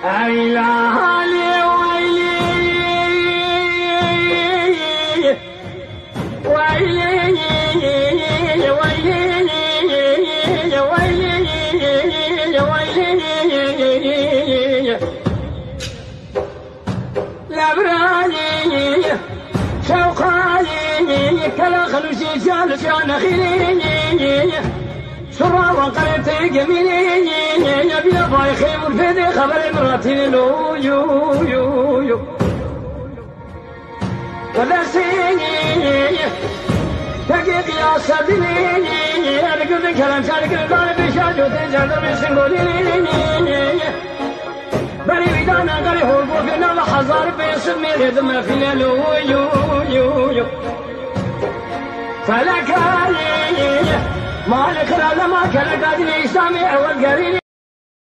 أيلالي ويلي لبراني شوقاني كلا خلوشي جالس يا نخيلي سرى وقريت جميلي يبي ابغى يخيم الفدي خبر مراتي لو يو ودرسيني دقيق يا سبيلي ارقد كلام شارك الدار بشاجو تجادر بسنقولي بري بدانا قري هو بوفينا لحظار بيسمي ردم في ليلو يو فلك مالك لا ما كان قادني سامع والقريني